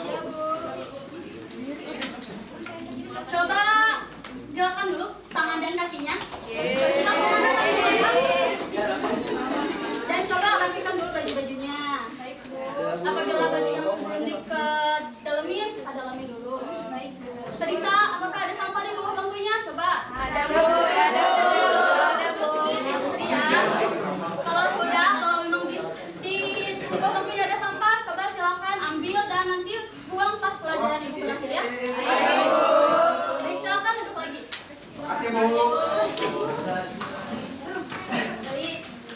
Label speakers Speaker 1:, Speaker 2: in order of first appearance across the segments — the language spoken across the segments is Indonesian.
Speaker 1: Bu.
Speaker 2: Coba gerakan dulu tangan dan kakinya. Dan coba rapikan dulu baju-bajunya. Baik, Bu. Apabila bajunya mau ke dalamin, dalamin dulu. Baik, Bu. Periksa apakah ada sampah di bawah bangkunya? Coba. Ada, Bu. Ada, Bu. Ya. Kalau sudah, kalau memang di bawah bangkunya ada sampah, coba silakan ambil dan nanti buang pas pelajaran Ibu berakhir ya. Ayo. Baik, silakan duduk lagi.
Speaker 1: Makasih, Bu.
Speaker 2: Jadi,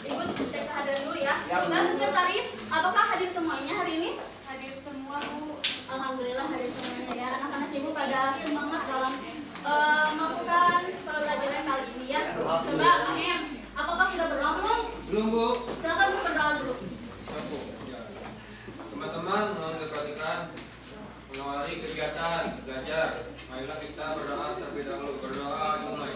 Speaker 2: Ibu cek kehadiran dulu ya. Coba sekretaris, apakah hadir semuanya hari ini?
Speaker 3: Hadir semua, Bu.
Speaker 2: Alhamdulillah hadir semuanya ya. Anak-anak Ibu pada semangat dalam melakukan pelajaran kali ini ya. Coba, Pak Em, apakah sudah berdoa belum?
Speaker 1: Belum, Bu.
Speaker 2: Silakan Bu berdoa dulu.
Speaker 1: Teman-teman, mohon diperhatikan mengawali kegiatan belajar. Marilah kita berdoa terlebih dahulu. Berdoa dimulai.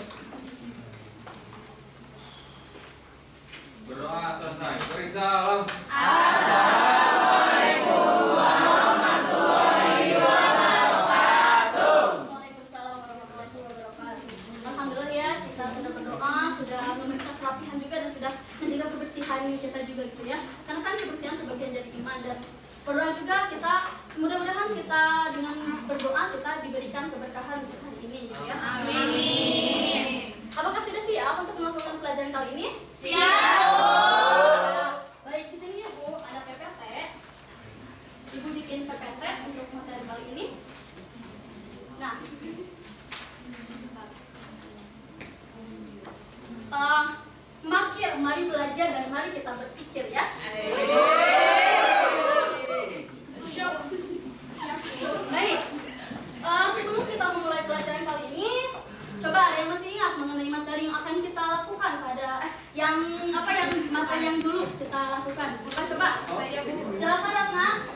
Speaker 1: Berdoa selesai. Beri salam.
Speaker 2: Assalamualaikum warahmatullahi wabarakatuh. Waalaikumsalam warahmatullahi wabarakatuh. Alhamdulillah ya, kita sudah berdoa, sudah memeriksa kerapihan juga dan sudah menjaga kebersihan kita juga gitu ya. Karena kan kebersihan sebagian dari iman dan berdoa juga kita mudah-mudahan kita dengan berdoa kita diberikan keberkahan untuk hari ini gitu ya. Amin. Apakah sudah siap untuk melakukan pelajaran kali ini? Siap. Baik, di sini ya Bu, ada PPT. Ibu bikin PPT untuk materi kali ini. Nah, mari belajar dan mari kita berpikir ya. Baik, sebelum kita memulai pelajaran kali ini, coba ada yang masih ingat mengenai materi yang akan kita lakukan pada materi yang dulu kita lakukan. Coba,
Speaker 3: Saya, Bu.
Speaker 2: silakan Ratna.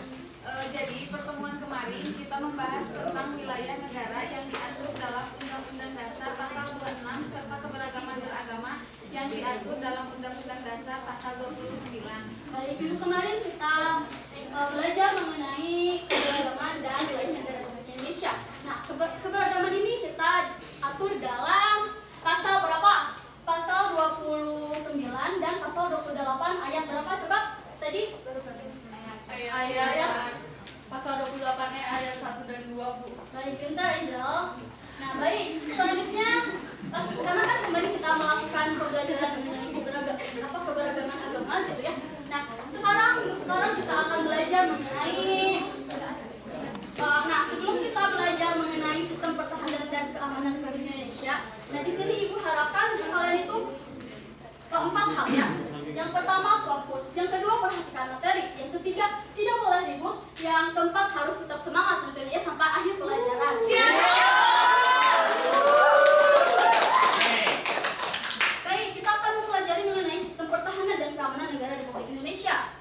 Speaker 3: Jadi pertemuan kemarin kita membahas tentang wilayah negara yang diatur dalam Undang-Undang Dasar Pasal 26 serta keberagaman beragama yang diatur dalam Undang-Undang Dasar Pasal 29.
Speaker 2: Baik, minggu kemarin kita belajar mengenai keberagaman dan wilayah negara Republik Indonesia. Nah, keberagaman ini kita atur dalam pasal berapa? Pasal 29 dan pasal 28 ayat berapa? Coba tadi ayat
Speaker 3: Pasal 28 ayat 1 dan 2, Bu.
Speaker 2: baik, pintar Angel. Nah, baik, selanjutnya karena kan kemarin kita melakukan pembelajaran mengenai keberagaman agama gitu ya. Nah, sekarang kita akan belajar mengenai sebelum kita belajar mengenai sistem pertahanan dan keamanan Republik Indonesia. Nah, di sini Ibu harapkan kalian itu keempat hal ya. Yang pertama fokus, yang kedua perhatikan materi, yang ketiga tidak boleh ribut, yang keempat harus tetap semangat tentunya sampai akhir pelajaran. Baik, kita akan mempelajari mengenai sistem pertahanan dan keamanan negara Republik Indonesia.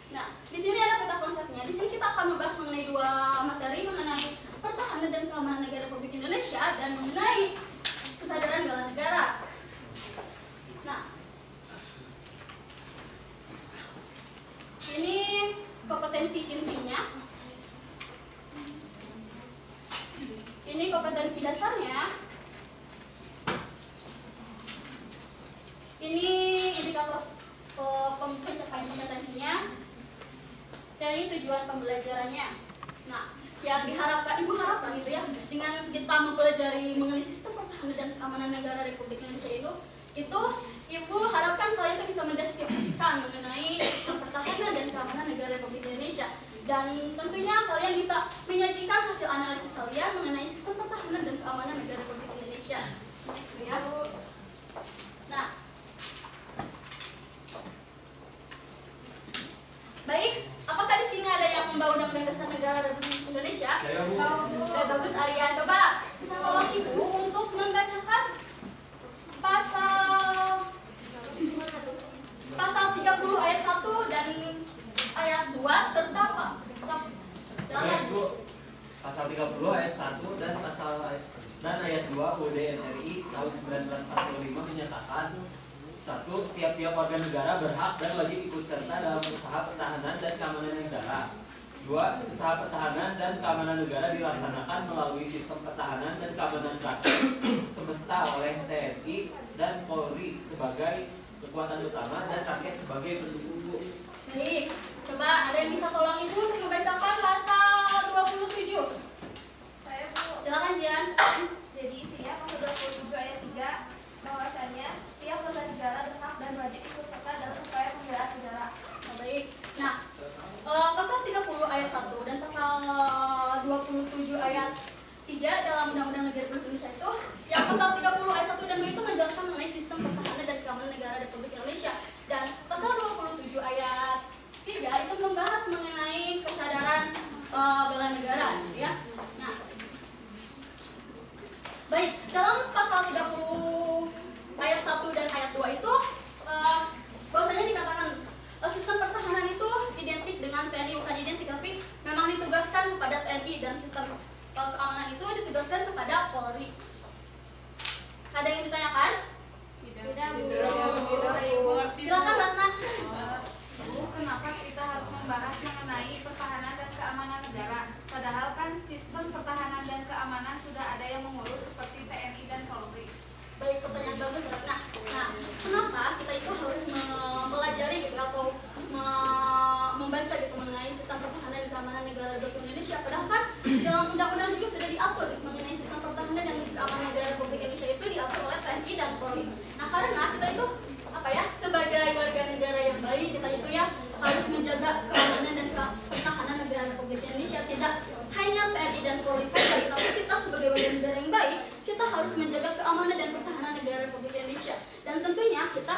Speaker 2: Nah, di sini ada peta konsepnya. Di sini kita akan membahas mengenai dua materi mengenai pertahanan dan keamanan negara Republik Indonesia dan mengenai kesadaran bela negara. Nah, ini kompetensi intinya. Ini kompetensi dasarnya. Ini indikator pencapaian kompetensinya. Dan ini tujuan pembelajarannya. Nah, yang diharapkan, Ibu harapkan gitu ya, dengan kita mempelajari mengenai sistem pertahanan dan keamanan negara Republik Indonesia itu Ibu harapkan kalian itu bisa mendeskripsikan mengenai sistem pertahanan dan keamanan negara Republik Indonesia. Dan tentunya kalian bisa menyajikan hasil analisis kalian mengenai sistem pertahanan dan keamanan negara Republik Indonesia. Ya. Nah, baik, apakah di sini ada yang membawa Undang-Undang Dasar Negara Republik Indonesia?
Speaker 1: Saya, Bu.
Speaker 2: Bagus, Arya. Coba bisa tolong Ibu untuk membacakan pasal 30 ayat 1 dan ayat 2 serta apa? Silakan.
Speaker 4: Bu, pasal 30 ayat 1 dan ayat 2 UUD RI tahun 1945 menyatakan satu, tiap-tiap warga negara berhak dan wajib ikut serta dalam usaha pertahanan dan keamanan negara. 2. Usaha pertahanan dan keamanan negara dilaksanakan melalui sistem pertahanan dan keamanan rakyat semesta oleh TNI dan Polri sebagai kekuatan utama dan rakyat sebagai pendukung.
Speaker 2: Baik, coba ada yang bisa tolong Ibu untuk membacakan pasal 27.
Speaker 3: Saya Bu.
Speaker 2: Silakan Jian.
Speaker 3: Jadi isinya pasal 27 ayat 3 bahwasannya setiap warga negara berhak dan wajib ikut serta dalam upaya pembelaan negara.
Speaker 2: Baik. Nah, pasal 30 ayat 1 dan pasal 27 ayat 3 dalam Undang-Undang Negara Republik Indonesia itu, yang pasal 30 ayat 1 dan 2 itu menjelaskan mengenai sistem pertahanan dan keamanan negara Republik Indonesia, dan pasal 27 ayat 3 itu membahas mengenai kesadaran bela negara, ya. Nah, baik, dalam pasal 30 ayat 1 dan ayat 2 itu bahwasanya dikatakan sistem pertahanan itu identik dengan TNI, bukan identik tapi memang ditugaskan kepada TNI, dan sistem keamanan itu ditugaskan kepada Polri. Ada yang ditanyakan?
Speaker 3: Tidak, Bu.
Speaker 2: Silakan Ratna.
Speaker 3: Bu, kenapa kita harus membahas mengenai pertahanan dan keamanan negara? Padahal kan sistem pertahanan dan keamanan sudah ada yang mengurus seperti TNI dan Polri.
Speaker 2: Baik, pertanyaan bagus Ratna. Nah, kenapa kita itu harus mempelajari gitu atau membaca gitu mengenai sistem pertahanan dan keamanan negara Republik Indonesia? Padahal kan dalam undang-undang juga sudah diatur mengenai sistem pertahanan dan keamanan negara Republik Indonesia itu diatur oleh TNI dan Polri. Nah, karena kita itu sebagai warga negara yang baik, kita itu ya harus menjaga keamanan dan pertahanan negara Republik Indonesia. Tidak hanya TNI dan Polri saja, tapi kita sebagai warga negara yang baik, kita harus menjaga keamanan dan pertahanan negara Republik Indonesia. Dan tentunya kita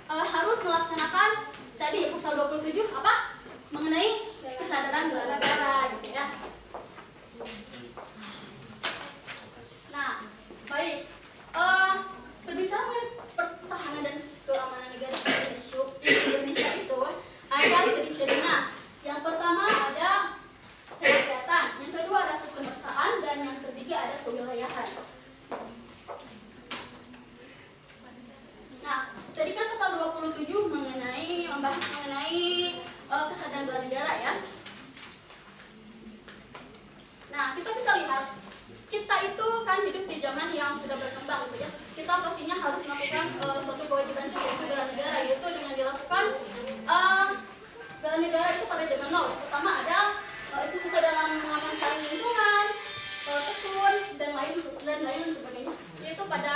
Speaker 2: harus melaksanakan tadi pasal 27 apa? Mengenai kesadaran bela negara gitu ya. Nah, baik. Berbicara mengenai pertahanan dan keamanan negara Indonesia itu ada ciri-cirinya. Yang pertama ada kerakyatan, yang kedua ada kesemestaan, dan yang ketiga ada kewilayahan. Nah, tadi kan pasal 27 membahas mengenai kesadaran bela negara ya. Nah, kita bisa lihat kita itu kan hidup di zaman yang sudah berkembang gitu ya. Kita pastinya harus melakukan suatu kewajiban yaitu bela negara, yaitu dengan dilakukan bela negara itu pada zaman now. Pertama ada itu suka dalam mengamankan lingkungan, tekun dan lain sebagainya. Yaitu pada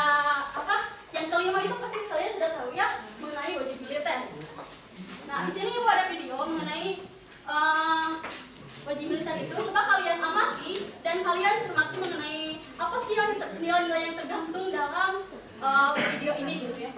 Speaker 2: apa? Yang kelima itu pasti kalian sudah tahu ya, mengenai wajib militer. Nah, di sini Ibu ada video mengenai wajib militer itu. Coba kalian amati dan kalian cermati mengenai apa sih yang nilai-nilai yang tergantung dalam video ini gitu ya.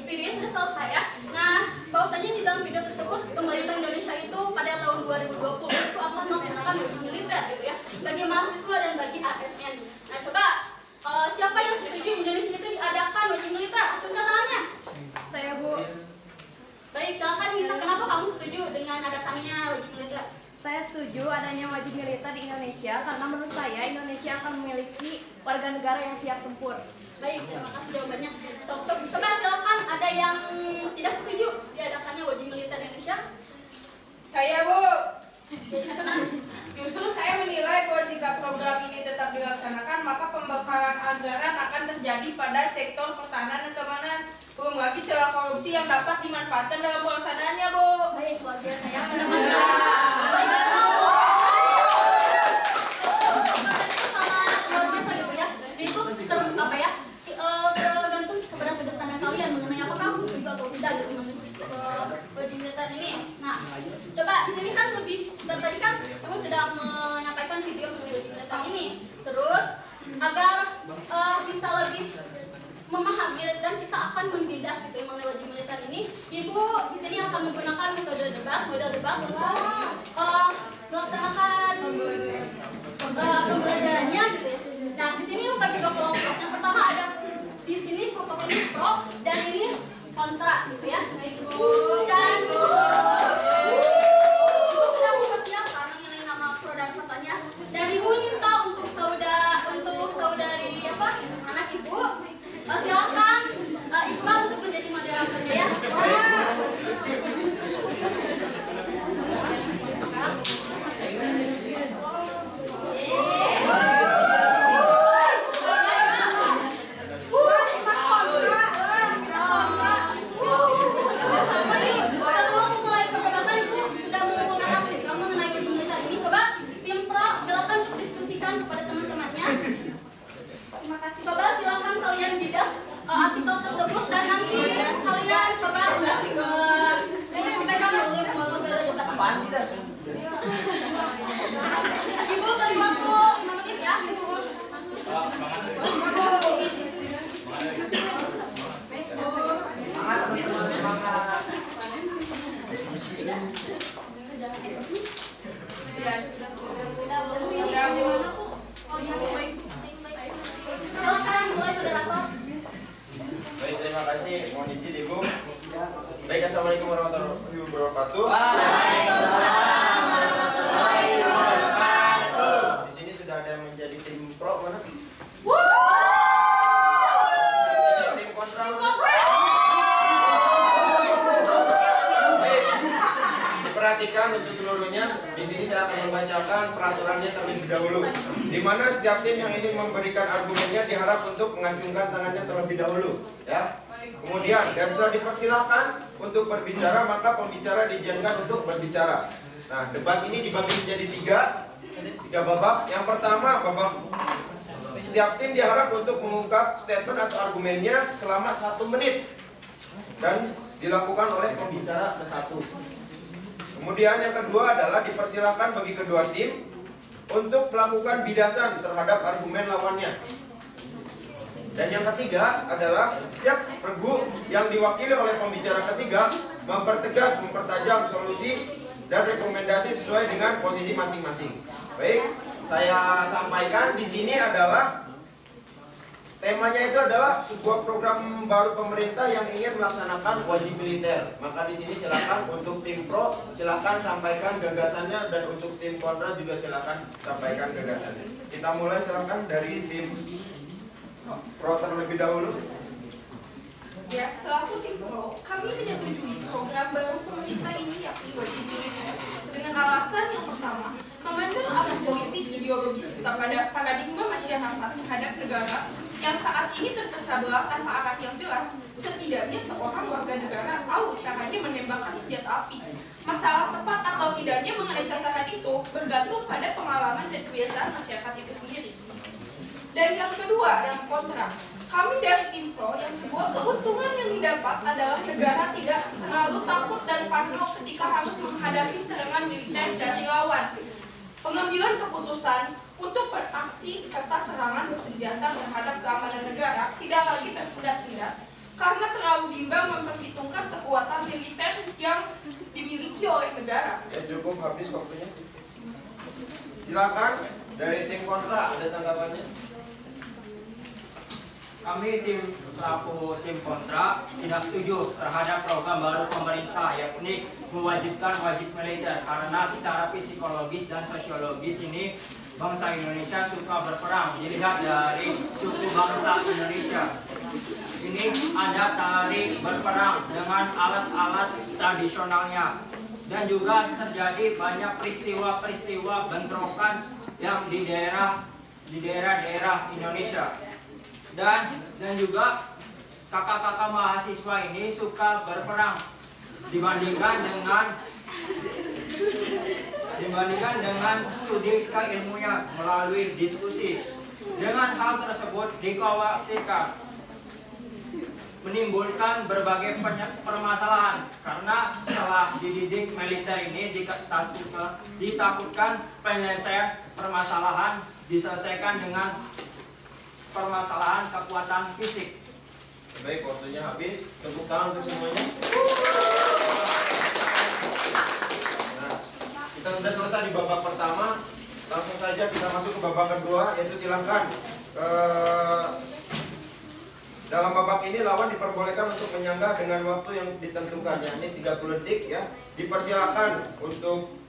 Speaker 2: Videonya sudah selesai ya. Nah, bahwasanya di dalam video tersebut pemerintah Indonesia itu pada tahun 2020 itu akan melaksanakan wajib militer gitu ya, bagi mahasiswa dan bagi ASN. Nah, coba siapa yang setuju Indonesia itu diadakan wajib militer? Acungkan tangannya.
Speaker 3: Saya, Bu.
Speaker 2: Baik, silakan Nisa, kenapa kamu setuju dengan adakannya wajib militer?
Speaker 3: Saya setuju adanya wajib militer di Indonesia karena menurut saya Indonesia akan memiliki warga negara yang siap tempur.
Speaker 2: Baik, terima kasih jawabannya. Coba silakan, ada yang tidak setuju diadakannya wajib militer Indonesia?
Speaker 5: Saya, Bu.
Speaker 2: Jadi kenapa?
Speaker 5: Justru saya menilai bahwa jika program ini tetap dilaksanakan, maka pembekalan anggaran akan terjadi pada sektor pertahanan dan keamanan. Belum lagi celah korupsi yang dapat dimanfaatkan dalam pelaksanaannya, Bu.
Speaker 2: Baik, luar biasa ya pendapat. Baik, sangat luar biasa gitu ya. Jadi itu tergantung kepada sudut pandang kalian mengenai apakah kamu setuju atau tidak gitu mengenai wajib militer ini. Nah, coba di sini kan lebih dan tadi kan kamu sudah menyampaikan video mengenai wajib militer ini. Terus agar bisa lebih memahami dan kita akan membidas gitu mengenai wajib militer ini, Ibu di sini akan menggunakan model debat untuk melaksanakan pembelajarannya gitu ya. Nah, di sini bagi dua kelompok. Yang pertama ada di sini kelompok ini pro dan ini kontra gitu ya. Dan Ibu sudah mempersiapkan mengenai nama pro dan kontranya. Dan Ibu ingin
Speaker 6: apaan tidak?
Speaker 2: Ibu beri waktu 5 menit ya.
Speaker 6: Semangat teman-teman, semangat.
Speaker 2: Silakan mulai moderator.
Speaker 7: Baik, terima kasih. Mohon izin Ibu. Baik, assalamualaikum warahmatullahi wabarakatuh.
Speaker 6: Waalaikumsalam warahmatullahi wabarakatuh.
Speaker 7: Di sini sudah ada yang menjadi tim pro mana? Tim kontra mana? Baik, diperhatikan untuk seluruhnya. Di sini saya akan membacakan peraturannya terlebih dahulu. Di mana setiap tim yang ingin memberikan argumennya diharap untuk mengacungkan tangannya terlebih dahulu, ya. Kemudian, dan setelah dipersilakan untuk berbicara, maka pembicara diizinkan untuk berbicara. Nah, debat ini dibagi menjadi tiga babak. Yang pertama, babak setiap tim diharap untuk mengungkap statement atau argumennya selama 1 menit dan dilakukan oleh pembicara ke-1. Kemudian yang kedua adalah dipersilakan bagi kedua tim untuk melakukan bidasan terhadap argumen lawannya. Dan yang ketiga adalah setiap regu yang diwakili oleh pembicara ketiga mempertegas, mempertajam solusi dan rekomendasi sesuai dengan posisi masing-masing. Baik, saya sampaikan di sini adalah temanya itu adalah sebuah program baru pemerintah yang ingin melaksanakan wajib militer. Maka di sini silakan untuk tim pro silakan sampaikan gagasannya, dan untuk tim kontra juga silakan sampaikan gagasannya. Kita mulai silakan dari tim pro terlebih dahulu.
Speaker 5: Ya, selaku tim pro, kami menyetujui program baru pemerintah ini yakni wajib militer dengan alasan yang pertama, memandang arah politik ideologis serta pada paradigma masyarakat terhadap negara yang saat ini terpecah belah tanpa arah yang jelas. Setidaknya seorang warga negara tahu caranya menembakkan senjata api. Masalah tepat atau tidaknya mengenai sasaran itu bergantung pada pengalaman dan kebiasaan masyarakat itu sendiri. Dan yang kedua, yang kontra, kami dari tim pro yang kedua, keuntungan yang didapat adalah negara tidak terlalu takut dan parno ketika harus menghadapi serangan militer dari lawan. Pengambilan keputusan untuk beraksi serta serangan bersenjata terhadap keamanan negara tidak lagi tersendat-sendat karena terlalu bimbang memperhitungkan kekuatan militer yang dimiliki oleh negara.
Speaker 7: Ya, cukup, habis waktunya. Silakan dari tim kontra, ada tanggapannya?
Speaker 8: Kami selaku tim kontra tidak setuju terhadap program baru pemerintah, yakni mewajibkan wajib militer, karena secara psikologis dan sosiologis ini bangsa Indonesia suka berperang. Dilihat dari suku bangsa Indonesia ini ada tari berperang dengan alat-alat tradisionalnya, dan juga terjadi banyak peristiwa-peristiwa bentrokan yang di daerah-daerah Indonesia. Dan juga kakak-kakak mahasiswa ini suka berperang dibandingkan dengan studi keilmuan melalui diskusi. Dengan hal tersebut dikhawatirkan menimbulkan berbagai permasalahan, karena setelah dididik militer ini ditakutkan penyelesaian permasalahan diselesaikan dengan permasalahan kekuatan fisik.
Speaker 7: Baik, waktunya habis. Tepuk tangan untuk semuanya. Nah, kita sudah selesai di babak pertama. Langsung saja kita masuk ke babak kedua, yaitu silakan. Dalam babak ini lawan diperbolehkan untuk menyanggah dengan waktu yang ditentukan, yakni 30 detik, ya. Dipersilakan untuk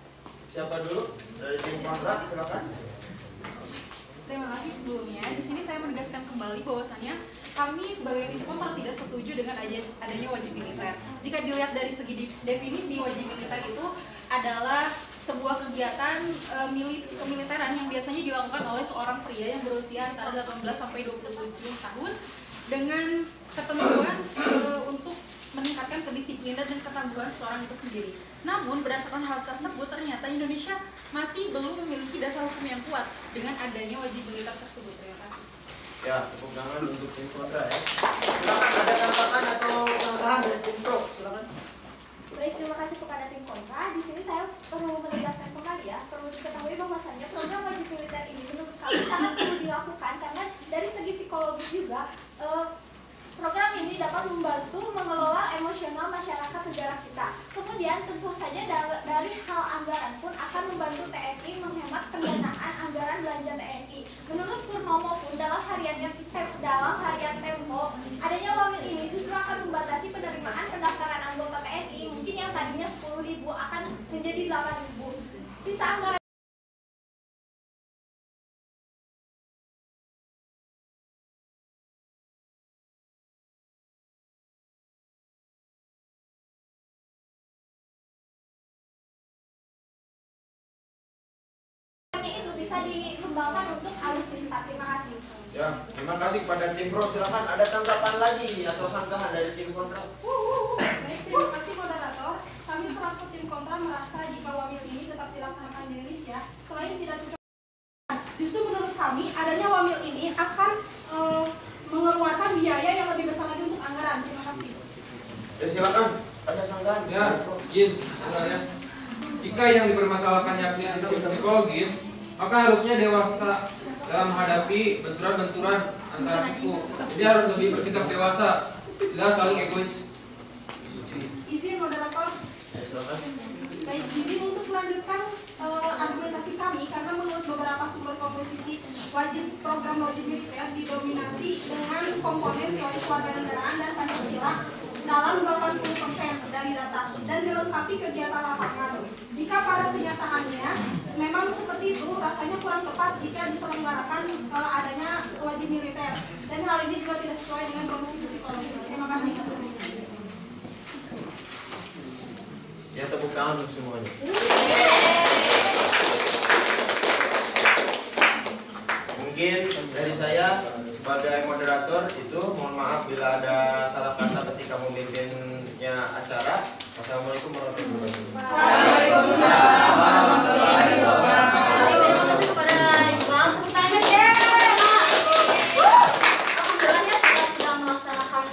Speaker 7: siapa dulu? Dari tim kontra, silakan.
Speaker 3: Terima kasih sebelumnya. Di sini saya menegaskan kembali bahwasannya kami sebagai tim kontra tidak setuju dengan adanya wajib militer. Jika dilihat dari segi definisi, wajib militer itu adalah sebuah kegiatan kemiliteran yang biasanya dilakukan oleh seorang pria yang berusia antara 18 sampai 27 tahun dengan ketentuan untuk meningkatkan kedisiplinan dan ketangguhan seseorang itu sendiri. Namun berdasarkan hal tersebut ternyata Indonesia masih belum memiliki dasar hukum yang kuat dengan adanya wajib militer tersebut. Terima kasih.
Speaker 7: Ya, tepuk tangan untuk tim kontra, ya. Silakan, ada tambahan atau tambahan dari tim pro, silakan.
Speaker 2: Baik, terima kasih kepada tim kontra. Di sini saya
Speaker 9: Remaja TNI. Menurut Purnomo pun dalam harian Tempo, adanya wamil ini justru akan membatasi penerimaan pendaftaran anggota TNI. Mungkin yang tadinya 10.000 akan menjadi 8.000. Sisa anggaran itu bisa dikembangkan untuk alutsista. Terima kasih.
Speaker 7: Ya, terima kasih kepada tim Pro. Silakan ada tanggapan lagi atau sanggahan dari tim kontra.
Speaker 10: Baik, terima kasih moderator. Kami selaku tim kontra merasa jika wamil ini tetap dilaksanakan di Indonesia, selain tidak cocok, justru menurut kami adanya wamil ini akan mengeluarkan biaya yang lebih besar lagi untuk anggaran. Terima kasih.
Speaker 7: Ya silakan, ada sanggahan.
Speaker 1: Ya, izin sebenarnya. Jika yang dipermasalahkan yakni sisi psikologis, maka harusnya dewasa dalam menghadapi benturan-benturan antara suku. Jadi harus lebih bersikap dewasa, tidak selalu egois.
Speaker 10: Izin moderator.
Speaker 7: Ya silakan.
Speaker 10: Baik, izin untuk melanjutkan argumentasi kami karena menurut beberapa sumber komposisi program wajib militer didominasi dengan komponen teori kewarganegaraan dan Pancasila dalam 80% dari data dan dilengkapi kegiatan lapangan. Jika pada kenyataannya memang seperti itu, rasanya kurang tepat jika diselenggarakan adanya wajib militer dan hal ini juga tidak sesuai dengan komposisi psikologis. Terima kasih.
Speaker 7: Ya tepuk tangan untuk semuanya. Mungkin dari saya sebagai moderator itu mohon maaf bila ada salah kata ketika memimpinnya acara. Wassalamualaikum warahmatullahi wabarakatuh.
Speaker 2: Waalaikumsalam warahmatullahi wabarakatuh. Terima kasih kepada Iqbal. Tepuk tangan ya. Alhamdulillah ya kita sudah melaksanakan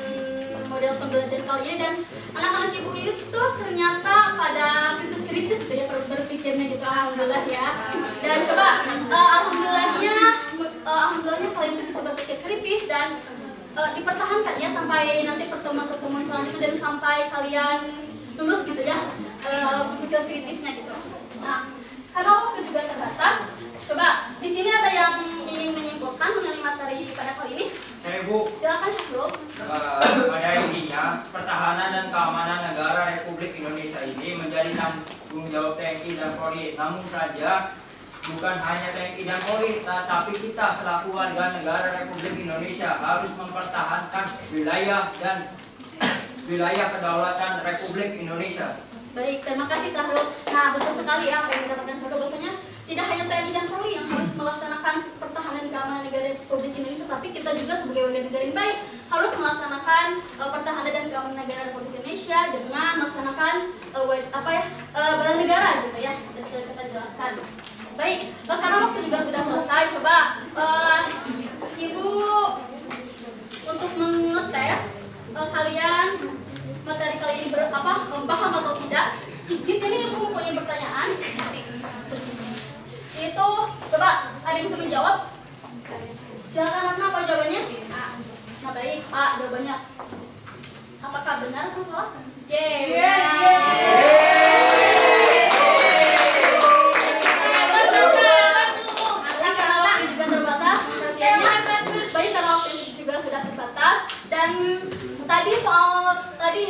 Speaker 2: model pembelajaran kali ini dan anak-anak ibu itu ternyata pada kritis-kritis gitu ya berpikirnya gitu. Alhamdulillah ya. Dan coba alhamdulillahnya kalian bisa berpikir kritis dan dipertahankan ya sampai nanti pertemuan-pertemuan selanjutnya dan sampai kalian lulus gitu ya berpikir kritisnya gitu. Nah, karena waktu juga terbatas, coba di sini ada yang ingin menyimpulkan mengenai materi pada kali ini?
Speaker 8: Saya Bu.
Speaker 2: Silakan Syahrul.
Speaker 8: Pada intinya, pertahanan dan keamanan negara Republik Indonesia ini menjadi tanggung jawab TNI dan Polri. Namun saja bukan hanya TNI dan Polri, tapi kita selaku warga negara Republik Indonesia harus mempertahankan wilayah kedaulatan Republik Indonesia.
Speaker 2: Baik, terima kasih Syahrul. Nah, betul sekali ya apa yang dikatakan Syahrul, bahwasanya tidak hanya TNI dan Polri yang harus melaksanakan pertahanan keamanan negara Republik Indonesia, tapi kita juga sebagai warga negara yang baik harus melaksanakan pertahanan dan keamanan negara Republik Indonesia dengan melaksanakan bela negara gitu ya. Dan sudah kita jelaskan. Baik, karena waktu juga sudah selesai, coba Ibu untuk mengetes kalian materi kali ini paham atau tidak. Di sini Ibu mempunyai pertanyaan. Itu coba ada yang bisa menjawab? Silakan apa jawabannya? Nah baik, A jawabannya. Apakah benar atau salah? Dan tadi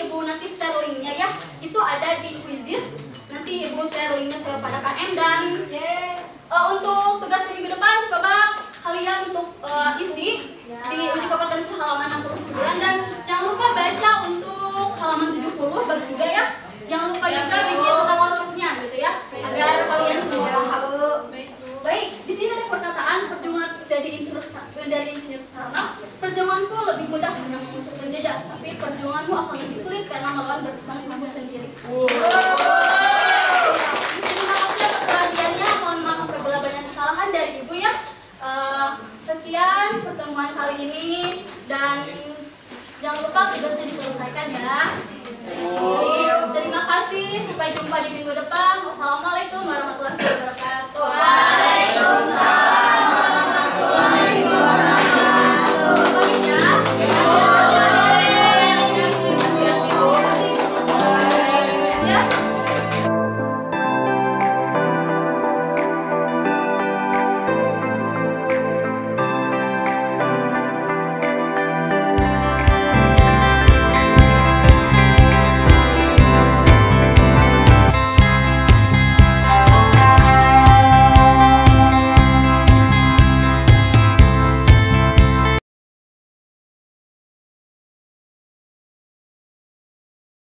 Speaker 2: Ibu nanti share linknya ya, itu ada di Quizizz. Nanti Ibu share linknya kepada KM dan untuk tugas minggu depan coba kalian untuk isi di uji kompetensi halaman 69 dan jangan lupa baca untuk halaman 70 bagi 3 ya. Jangan lupa juga bikin